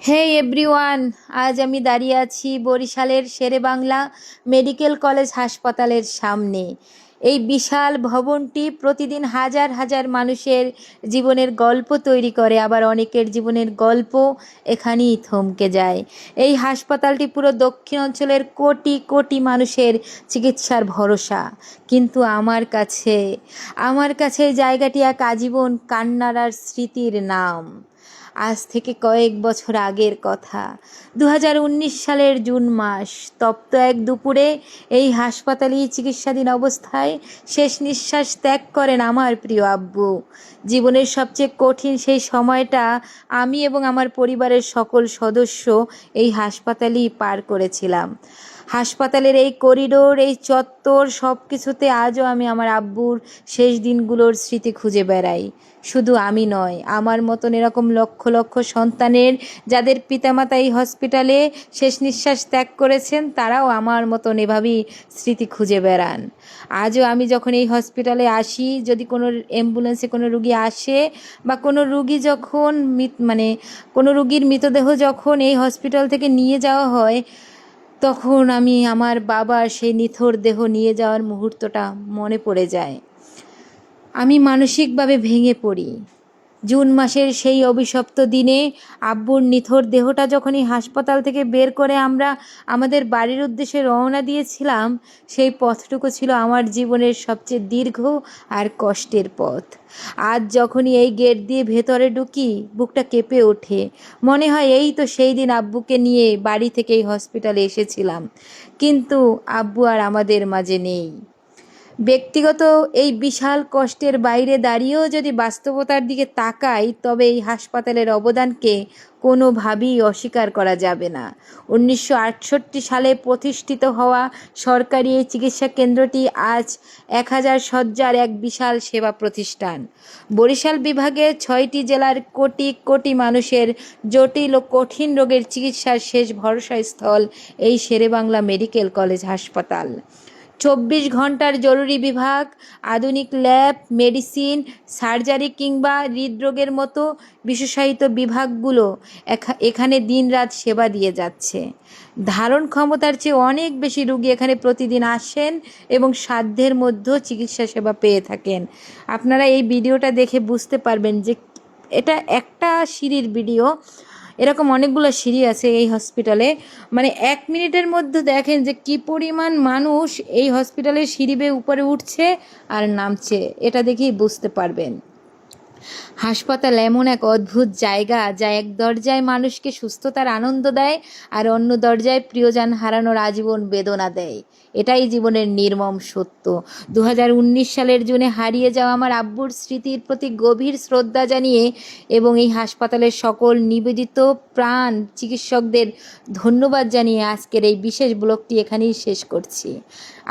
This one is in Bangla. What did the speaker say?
হে এভরিওয়ান, আজ আমি দাঁড়িয়ে আছি বরিশালের শেরেবাংলা মেডিকেল কলেজ হাসপাতালের সামনে। এই বিশাল ভবনটি প্রতিদিন হাজার হাজার মানুষের জীবনের গল্প তৈরি করে, আবার অনেকের জীবনের গল্প এখানেই থমকে যায়। এই হাসপাতালটি পুরো দক্ষিণ অঞ্চলের কোটি কোটি মানুষের চিকিৎসার ভরসা। কিন্তু আমার কাছে এই জায়গাটি এক আজীবন কান্নার আর স্মৃতির নাম। আজ থেকে কয়েক বছর আগের কথা, 2019 সালের জুন মাস। তপ্ত এক দুপুরে এই হাসপাতালেই চিকিৎসাধীন অবস্থায় শেষ নিঃশ্বাস ত্যাগ করেন আমার প্রিয় আব্বু। জীবনের সবচেয়ে কঠিন সেই সময়টা আমি এবং আমার পরিবারের সকল সদস্য এই হাসপাতালেই পার করেছিলাম। হাসপাতালের এই করিডোর, এই চত্বর, সব কিছুতে আজও আমি আমার আব্বুর শেষ দিনগুলোর স্মৃতি খুঁজে বেড়াই। শুধু আমি নয়, আমার মতন এরকম লক্ষ লক্ষ সন্তানের যাদের পিতামাতা এই হসপিটালে শেষ নিঃশ্বাস ত্যাগ করেছেন, তারাও আমার মতন এভাবেই স্মৃতি খুঁজে বেড়ান। আজও আমি যখন এই হসপিটালে আসি, যদি কোনো অ্যাম্বুলেন্সে কোনো রুগী আসে বা কোনো রুগী যখন কোনো রুগীর মৃতদেহ যখন এই হসপিটাল থেকে নিয়ে যাওয়া হয়, তখন আমি আমার বাবার সেই নিথর দেহ নিয়ে যাওয়ার মুহূর্তটা মনে পড়ে যায়। আমি মানসিকভাবে ভেঙে পড়ি। জুন মাসের সেই অভিশপ্ত দিনে আব্বুর নিথর দেহটা যখন এই হাসপাতাল থেকে বের করে আমরা আমাদের বাড়ির উদ্দেশ্যে রওনা দিয়েছিলাম, সেই পথটুকু ছিল আমার জীবনের সবচেয়ে দীর্ঘ আর কষ্টের পথ। আজ যখনই এই গেট দিয়ে ভেতরে ঢুকি, বুকটা কেঁপে ওঠে। মনে হয় এই তো সেই দিন আব্বুকে নিয়ে বাড়ি থেকে এই হসপিটালে এসেছিলাম, কিন্তু আব্বু আর আমাদের মাঝে নেই। ব্যক্তিগত এই বিশাল কষ্টের বাইরে দাঁড়িয়েও যদি বাস্তবতার দিকে তাকাই, তবে এই হাসপাতালের অবদানকে কোনোভাবেই অস্বীকার করা যাবে না। 1968 সালে প্রতিষ্ঠিত হওয়া সরকারি এই চিকিৎসা কেন্দ্রটি আজ 1000 শয্যার এক বিশাল সেবা প্রতিষ্ঠান। বরিশাল বিভাগের 6টি জেলার কোটি কোটি মানুষের জটিল ও কঠিন রোগের চিকিৎসার শেষ ভরসাস্থল এই শেরেবাংলা মেডিকেল কলেজ হাসপাতাল। 24 ঘন্টার জরুরি বিভাগ, আধুনিক ল্যাব, মেডিসিন, সার্জারি কিংবা হৃদরোগের মতো বিশেষায়িত বিভাগগুলো এখানে দিনরাত সেবা দিয়ে যাচ্ছে। ধারণ ক্ষমতার চেয়ে অনেক বেশি রোগী এখানে প্রতিদিন আসেন এবং সাধ্যের মধ্যেও চিকিৎসা সেবা পেয়ে থাকেন। আপনারা এই ভিডিওটা দেখে বুঝতে পারবেন যে এটা একটা সিঁড়ির ভিডিও। এরকম অনেকগুলো সিঁড়ি আছে এই হসপিটালে। 1 মিনিটের মধ্যে দেখেন যে কি পরিমাণ মানুষ এই হসপিটালের সিঁড়ি বেয়ে উপরে উঠছে আর নামছে, এটা দেখেই বুঝতে পারবেন। হাসপাতাল এমন এক অদ্ভুত জায়গা, যা এক দরজায় মানুষকে সুস্থতার আনন্দ দেয় আর অন্য দরজায় প্রিয়জন হারানোর আজীবন বেদনা দেয়। এটাই জীবনের নির্মম সত্য। 2019 সালের জুনে হারিয়ে যাওয়া আমার আব্বুর স্মৃতির প্রতি গভীর শ্রদ্ধা জানিয়ে এবং এই হাসপাতালের সকল নিবেদিত প্রাণ চিকিৎসকদের ধন্যবাদ জানিয়ে আজকের এই বিশেষ ব্লগটি এখানেই শেষ করছি।